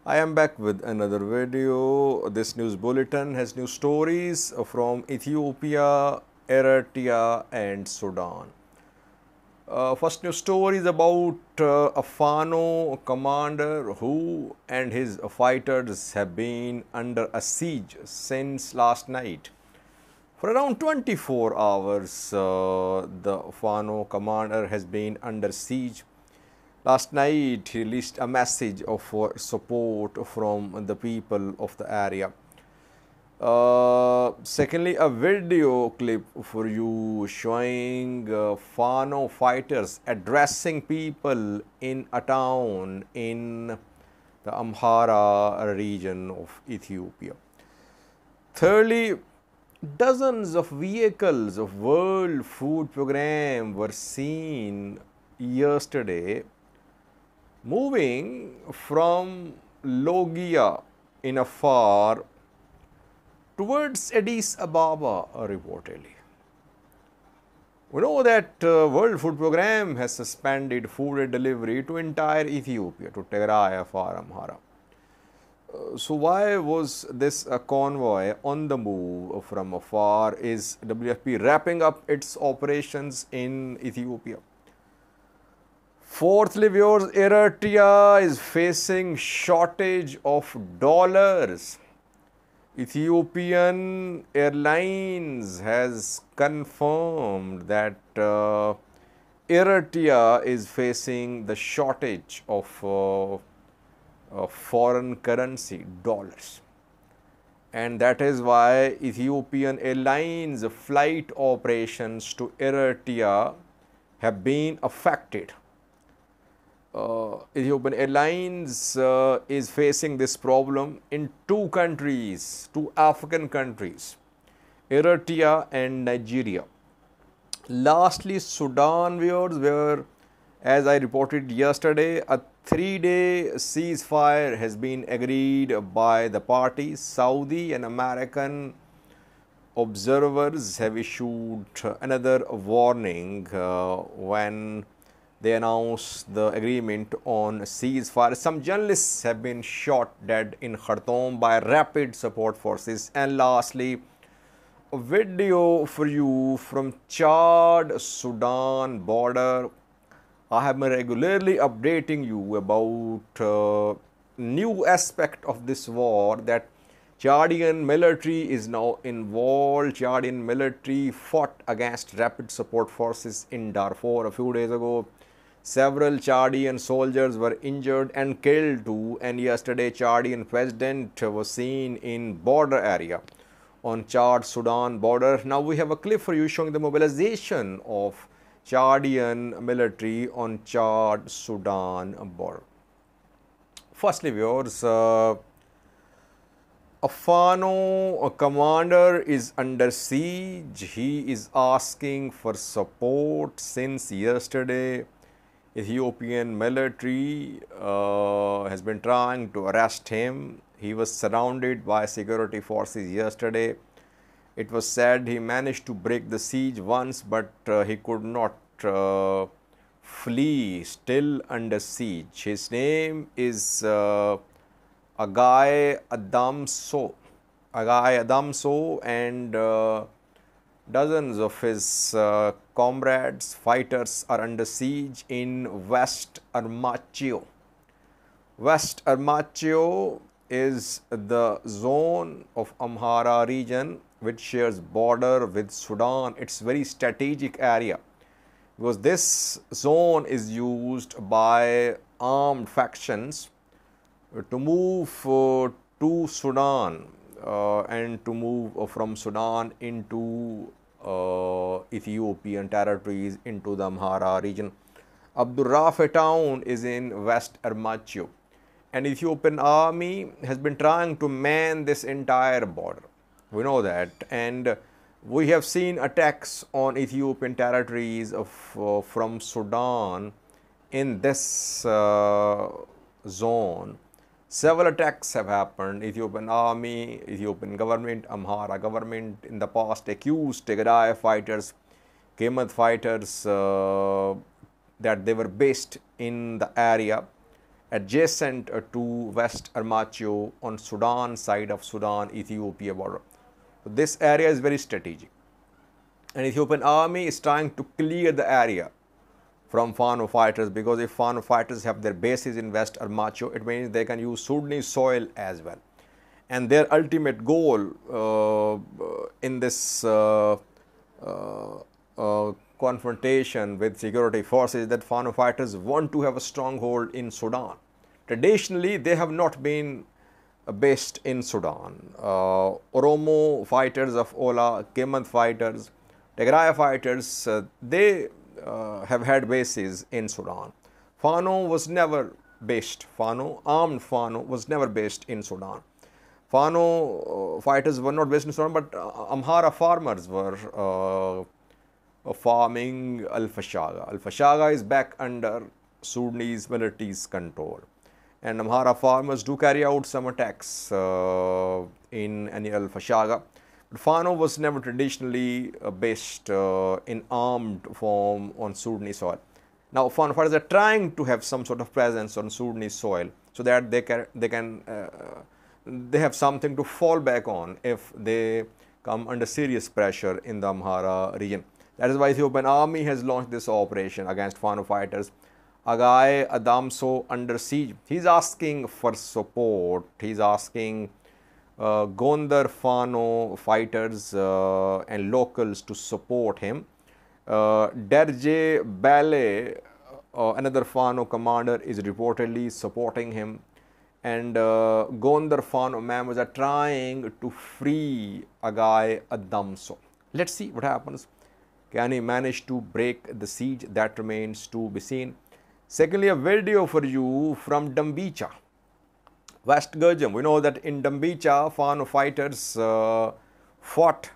I am back with another video. This news bulletin has new stories from Ethiopia, Eritrea and Sudan. First news story is about a Fano commander who and his fighters have been under a siege since last night. For around 24 hours, the Fano commander has been under siege. Last night, he released a message of support from the people of the area. Secondly, a video clip for you showing Fano fighters addressing people in a town in the Amhara region of Ethiopia. Thirdly, dozens of vehicles of World Food Programme were seen yesterday moving from Logia in Afar towards Addis Ababa reportedly. We know that World Food Programme has suspended food delivery to entire Ethiopia, to Tigray, Afar, Amhara. So why was this a convoy on the move from Afar? Is WFP wrapping up its operations in Ethiopia? Fourthly, viewers, Eritrea is facing shortage of dollars. Ethiopian Airlines has confirmed that Eritrea is facing the shortage of foreign currency, dollars. And that is why Ethiopian Airlines flight operations to Eritrea have been affected. Ethiopian Airlines is facing this problem in two countries, two African countries, Eritrea and Nigeria. Lastly, Sudan, viewers, where, as I reported yesterday, a 3-day ceasefire has been agreed by the parties. Saudi and American observers have issued another warning when they announced the agreement on ceasefire. Some journalists have been shot dead in Khartoum by rapid support forces. And lastly, a video for you from Chad-Sudan border. I have been regularly updating you about new aspect of this war, that Chadian military is now involved. Chadian military fought against rapid support forces in Darfur a few days ago. Several Chadian soldiers were injured and killed too, and yesterday Chadian president was seen in border area on Chad-Sudan border. Now we have a clip for you showing the mobilization of Chadian military on Chad-Sudan border. Firstly, viewers, a Fano commander is under siege. He is asking for support since yesterday. Ethiopian military has been trying to arrest him. He was surrounded by security forces yesterday. It was said he managed to break the siege once, but he could not flee, still under siege. His name is Agai Adamso. And dozens of his comrades, fighters are under siege in West Armachio. West Armachio is the zone of Amhara region which shares border with Sudan. It's very strategic area because this zone is used by armed factions to move to Sudan and to move from Sudan into Ethiopian territories, into the Amhara region. Abdul Rafi town is in West Armachio, and Ethiopian army has been trying to man this entire border. We know that, and we have seen attacks on Ethiopian territories from Sudan in this zone. Several attacks have happened. Ethiopian army, Ethiopian government, Amhara government in the past accused Tigray fighters, Kemet fighters that they were based in the area adjacent to West Armachio on Sudan side of Sudan-Ethiopia border. So this area is very strategic. And Ethiopian army is trying to clear the area from Fano fighters, because if Fano fighters have their bases in West Armachio, it means they can use Sudanese soil as well. And their ultimate goal in this confrontation with security forces is that Fano fighters want to have a stronghold in Sudan. Traditionally, they have not been based in Sudan. Oromo fighters of Ola, Kemant fighters, Tigray fighters, they have had bases in Sudan. Fano was never based. Armed Fano was never based in Sudan. Fano fighters were not based in Sudan, but Amhara farmers were farming Al-Fashaga. Al-Fashaga is back under Sudanese military's control. And Amhara farmers do carry out some attacks in Al-Fashaga. But Fano was never traditionally based in armed form on Sudanese soil. Now, Fano fighters are trying to have some sort of presence on Sudanese soil so that they have something to fall back on if they come under serious pressure in the Amhara region. That is why Ethiopian army has launched this operation against Fano fighters. Agai Adamso under siege. He's asking for support. He's asking Gondar Fano fighters and locals to support him. Derje Bale, another Fano commander, is reportedly supporting him. And Gondar Fano members are trying to free Agai Adamso. Let's see what happens. Can he manage to break the siege? That remains to be seen. Secondly, a video for you from Dambicha, West Gurjam. We know that in Dambicha, Fano fighters fought.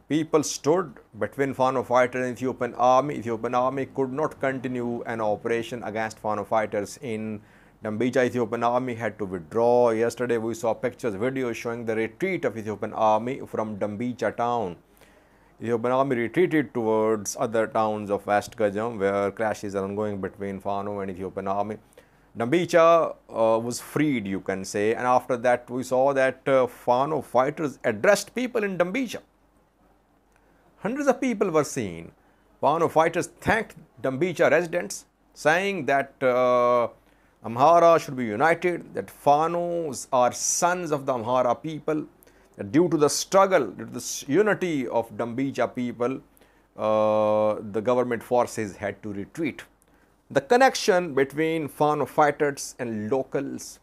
People stood between Fano fighters and Ethiopian army. Ethiopian army could not continue an operation against Fano fighters in Dambicha. Ethiopian army had to withdraw. Yesterday, we saw pictures, videos showing the retreat of Ethiopian army from Dambicha town. Ethiopian army retreated towards other towns of West Gurjam, where clashes are ongoing between Fano and Ethiopian army. Dambicha was freed, you can say, and after that we saw that Fano fighters addressed people in Dambicha. Hundreds of people were seen. Fano fighters thanked Dambicha residents, saying that Amhara should be united, that Fanos are sons of the Amhara people. Due to the struggle, due to the unity of Dambicha people, the government forces had to retreat. The connection between Fano fighters and locals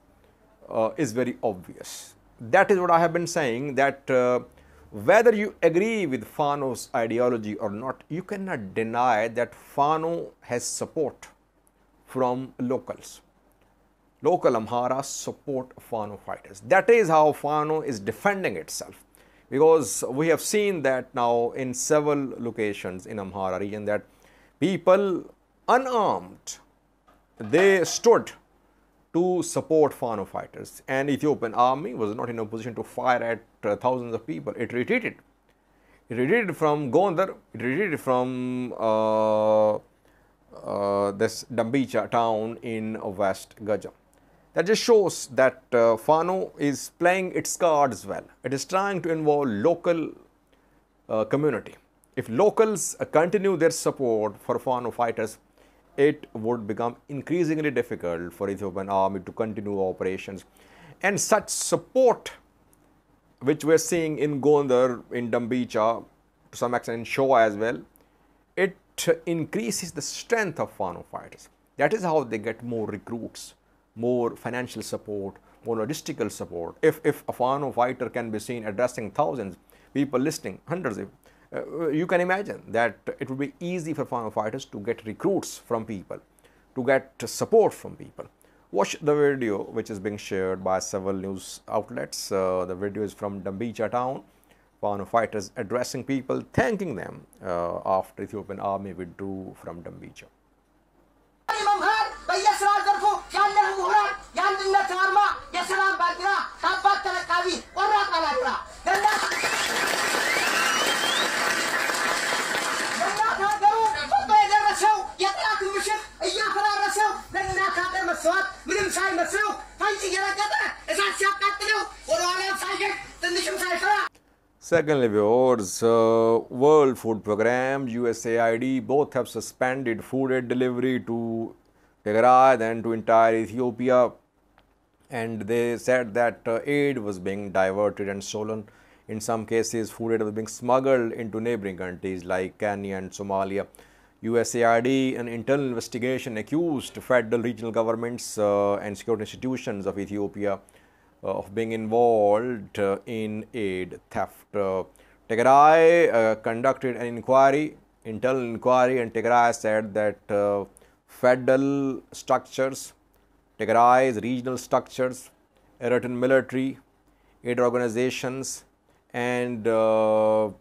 is very obvious. That is what I have been saying, that whether you agree with Fano's ideology or not, you cannot deny that Fano has support from locals. Local Amhara support Fano fighters. That is how Fano is defending itself, because we have seen that now in several locations in Amhara region that people unarmed, they stood to support Fano fighters, and Ethiopian army was not in a position to fire at thousands of people. It retreated. It retreated from Gondar. It retreated from this Dambicha town in West Gurjam. That just shows that Fano is playing its cards well. It is trying to involve local community. If locals continue their support for Fano fighters, it would become increasingly difficult for Ethiopian army to continue operations. And such support, which we are seeing in Gondar, in Dambicha, to some extent in Shoa as well, it increases the strength of Fano fighters. That is how they get more recruits, more financial support, more logistical support. If a Fano fighter can be seen addressing thousands, people listening, hundreds, you can imagine that it would be easy for Fano fighters to get recruits from people, to get support from people. Watch the video which is being shared by several news outlets. The video is from Dambicha town. Fano fighters addressing people, thanking them after Ethiopian army withdrew from Dambicha. ምንም ሳይ Secondly, viewers, World Food Program, USAID, both have suspended food aid delivery to Tigray and to entire Ethiopia, and they said that aid was being diverted and stolen. In some cases, food aid was being smuggled into neighboring countries like Kenya and Somalia. USAID, an internal investigation, accused federal, regional governments and security institutions of Ethiopia of being involved in aid theft. Tigray conducted an inquiry, internal inquiry, and Tigray said that federal structures, Tigray's regional structures, Eritrean military, aid organizations, and IDP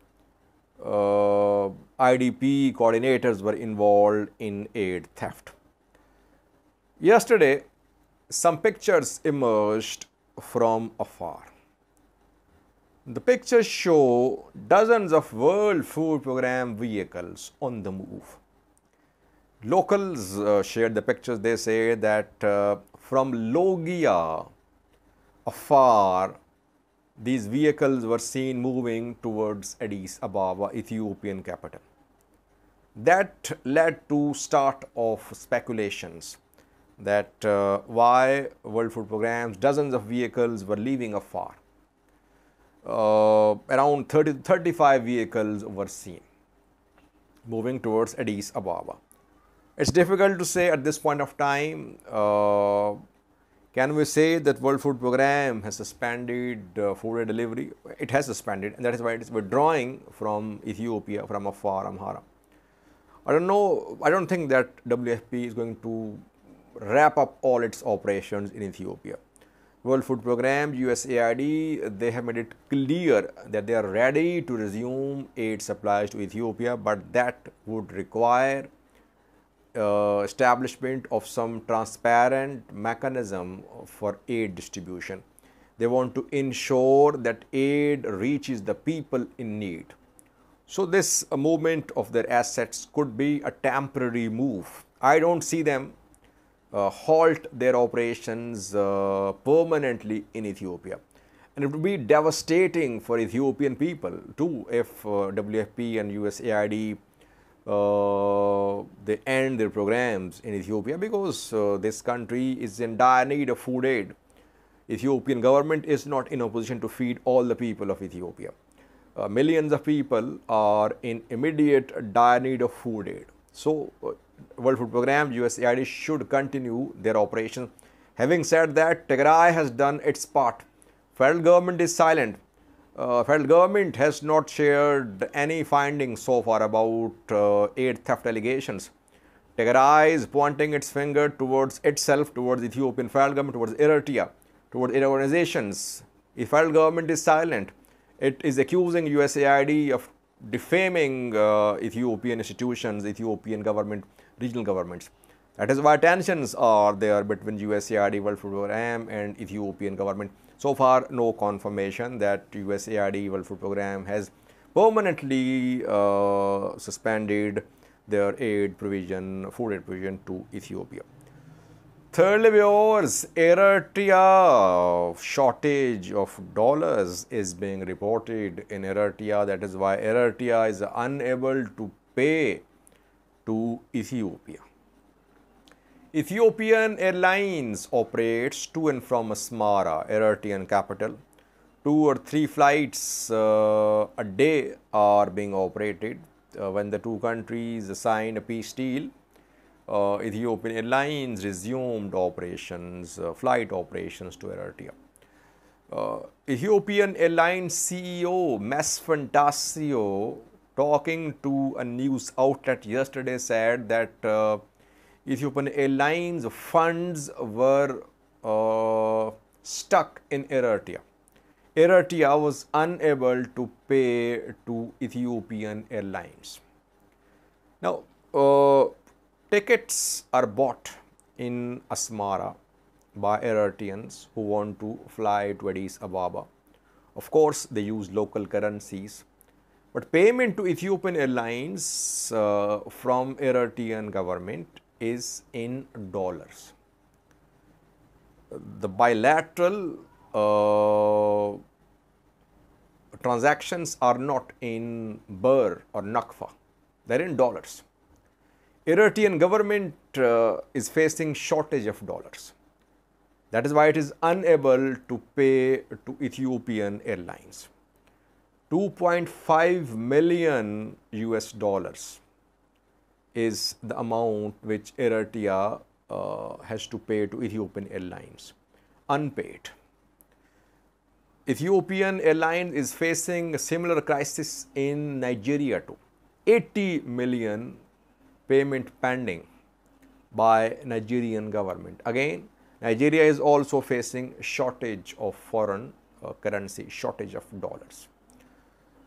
coordinators were involved in aid theft. Yesterday, some pictures emerged from Afar. The pictures show dozens of World Food Program vehicles on the move. Locals shared the pictures. They say that from Logia, Afar, these vehicles were seen moving towards Addis Ababa, Ethiopian capital. That led to start of speculations that why World Food Programs, dozens of vehicles were leaving Afar. Around 35 vehicles were seen moving towards Addis Ababa. It's difficult to say at this point of time. Can we say that World Food Program has suspended food aid delivery? It has suspended, and that is why it is withdrawing from Ethiopia, from Afar, Amhara. I don't know. I don't think that WFP is going to wrap up all its operations in Ethiopia. World Food Program, USAID, they have made it clear that they are ready to resume aid supplies to Ethiopia, but that would require establishment of some transparent mechanism for aid distribution. They want to ensure that aid reaches the people in need. So this movement of their assets could be a temporary move. I don't see them halt their operations permanently in Ethiopia. And it would be devastating for Ethiopian people too if WFP and USAID they end their programs in Ethiopia, because this country is in dire need of food aid. Ethiopian government is not in a position to feed all the people of Ethiopia. Millions of people are in immediate dire need of food aid. So World Food Program, USAID should continue their operation. Having said that, Tigray has done its part. Federal government is silent. Federal government has not shared any findings so far about aid theft allegations. Tigray is pointing its finger towards itself, towards Ethiopian federal government, towards Eritrea, towards aid organizations. If federal government is silent, it is accusing USAID of defaming Ethiopian institutions, Ethiopian government, regional governments. That is why tensions are there between USAID, World Food Program, and Ethiopian government. So far, no confirmation that USAID, World Food Program has permanently suspended their aid provision, food aid provision to Ethiopia. Thirdly, viewers, Eritrea shortage of dollars is being reported in Eritrea. That is why Eritrea is unable to pay to Ethiopia. Ethiopian Airlines operates to and from Asmara, Eritrean capital. 2 or 3 flights a day are being operated. When the two countries signed a peace deal, Ethiopian Airlines resumed operations, flight operations to Eritrea. Ethiopian Airlines CEO Mesfantasio, talking to a news outlet yesterday, said that Ethiopian Airlines funds were stuck in Eritrea. Eritrea was unable to pay to Ethiopian Airlines. Now, tickets are bought in Asmara by Eritreans who want to fly to Addis Ababa. Of course, they use local currencies, but payment to Ethiopian Airlines from Eritrean government is in dollars. The bilateral transactions are not in birr or nakfa, they are in dollars. Eritrean government is facing shortage of dollars. That is why it is unable to pay to Ethiopian Airlines. 2.5 million US dollars is the amount which Eritrea has to pay to Ethiopian Airlines, unpaid. Ethiopian Airlines is facing a similar crisis in Nigeria too. 80 million payment pending by Nigerian government. Again, Nigeria is also facing shortage of foreign currency, shortage of dollars.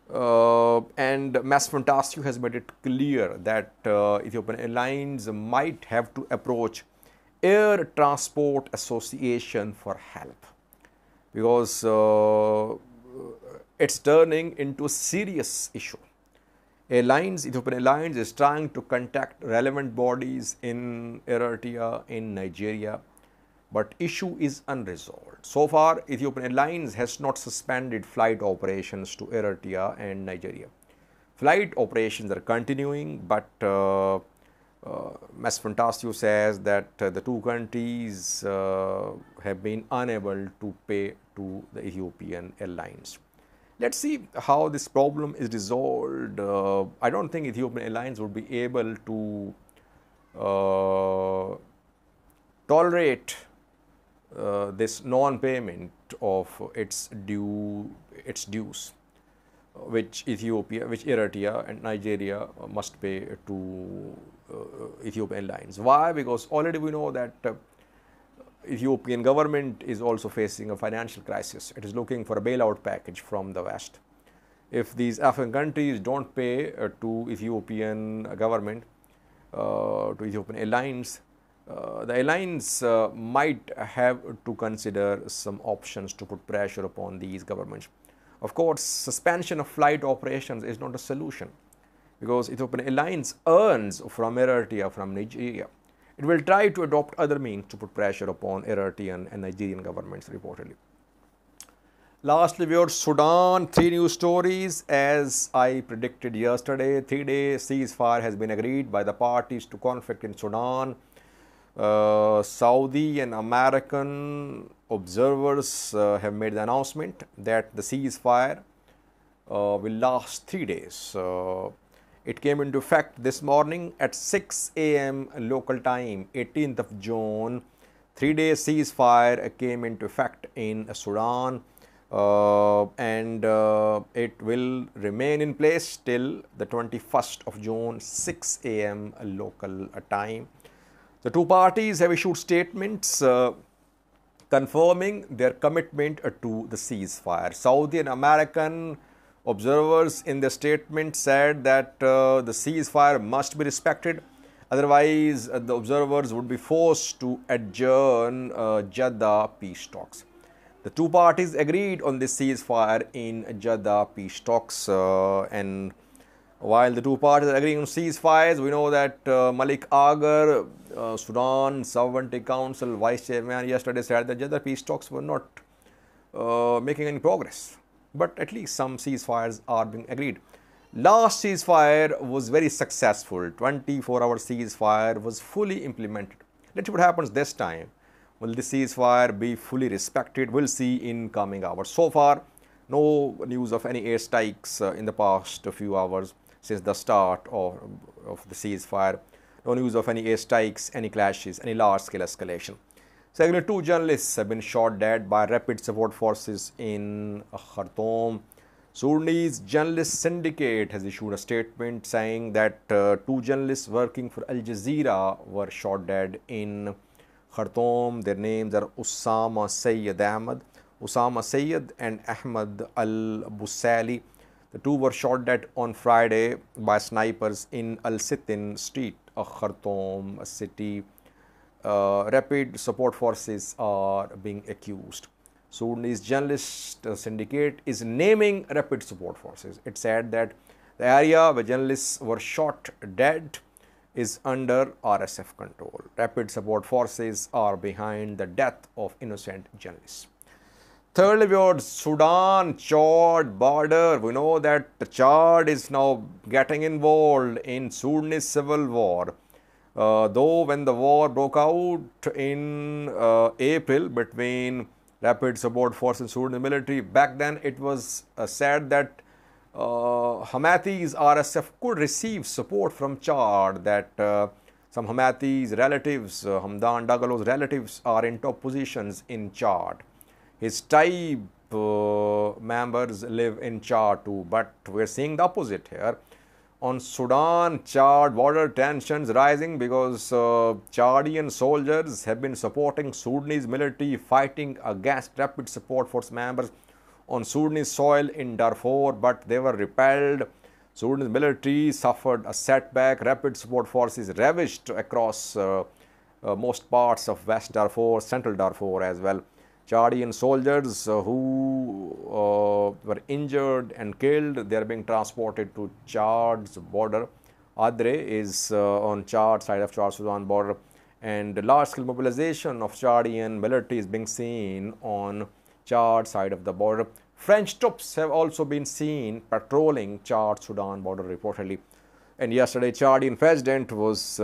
And Masfantasio has made it clear that Ethiopian Airlines might have to approach Air Transport Association for help, because it's turning into a serious issue. Ethiopian Airlines is trying to contact relevant bodies in Eritrea, in Nigeria, but issue is unresolved. So far, Ethiopian Airlines has not suspended flight operations to Eritrea and Nigeria. Flight operations are continuing, but Masfantasio says that the two countries have been unable to pay to the Ethiopian Airlines. Let's see how this problem is resolved. I don't think Ethiopian Airlines would be able to tolerate this non-payment of its dues, which Eritrea and Nigeria must pay to Ethiopian Airlines. Why? Because already we know that Ethiopian government is also facing a financial crisis. It is looking for a bailout package from the West. If these African countries don't pay to Ethiopian government, to Ethiopian Airlines, the airlines might have to consider some options to put pressure upon these governments. Of course, suspension of flight operations is not a solution, because Ethiopian Airlines earns from Eritrea, from Nigeria. It will try to adopt other means to put pressure upon Eritrean and Nigerian governments, reportedly. Lastly, viewers, Sudan, 3 news stories. As I predicted yesterday, 3-day ceasefire has been agreed by the parties to conflict in Sudan. Saudi and American observers have made the announcement that the ceasefire will last 3 days. It came into effect this morning at 6 a.m. local time, 18th of June. 3-day ceasefire came into effect in Sudan, and it will remain in place till the 21st of June, 6 a.m. local time. The two parties have issued statements confirming their commitment to the ceasefire. Saudi and American observers in their statement said that the ceasefire must be respected, otherwise the observers would be forced to adjourn Jeddah peace talks. The two parties agreed on this ceasefire in Jeddah peace talks, and while the two parties are agreeing on ceasefires, we know that Malik Agar, Sudan Sovereignty Council Vice Chairman, yesterday said that Jeddah peace talks were not making any progress. But at least some ceasefires are being agreed. Last ceasefire was very successful. 24-hour ceasefire was fully implemented. Let's see what happens this time. Will the ceasefire be fully respected? We'll see in coming hours. So far, no news of any airstrikes in the past few hours since the start of the ceasefire. No news of any airstrikes, any clashes, any large-scale escalation. Secondly, 2 journalists have been shot dead by rapid support forces in Khartoum. Sudanese Journalist Syndicate has issued a statement saying that 2 journalists working for Al Jazeera were shot dead in Khartoum. Their names are Usama Sayyid and Ahmad Al-Busali. The 2 were shot dead on Friday by snipers in Al-Sitin Street, Khartoum city. Rapid support forces are being accused. Sudanese Journalist Syndicate is naming rapid support forces. It said that the area where journalists were shot dead is under RSF control. Rapid support forces are behind the death of innocent journalists. Thirdly, we have Sudan Chad border. We know that Chad is now getting involved in Sudanese civil war. Though when the war broke out in April between Rapid Support Force and Sudan military, back then it was said that Hamatis RSF could receive support from Chad, that some Hamatis relatives, Hamdan Dagalo's relatives are in top positions in Chad. His tribe members live in Chad too, but we're seeing the opposite here. On Sudan Chad border, tensions rising because Chadian soldiers have been supporting Sudanese military fighting against Rapid Support Force members on Sudanese soil in Darfur, but they were repelled. Sudanese military suffered a setback. Rapid Support Force is ravished across most parts of West Darfur, Central Darfur as well. Chadian soldiers who were injured and killed, they are being transported to Chad's border. Adre is on Chad side of Chad-Sudan border, and large-scale mobilization of Chadian military is being seen on Chad side of the border. French troops have also been seen patrolling Chad-Sudan border reportedly. And yesterday, Chadian president was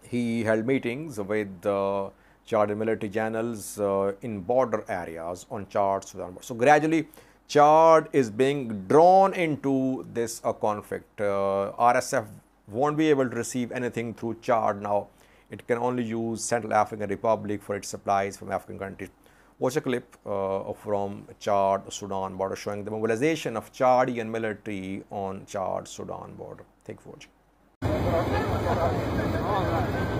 he held meetings with Chadian military generals in border areas on Chad-Sudan. So gradually, Chad is being drawn into this conflict. RSF won't be able to receive anything through Chad now. It can only use Central African Republic for its supplies from African countries. Watch a clip from Chad-Sudan border showing the mobilization of Chadian military on Chad-Sudan border. Thank you for watching.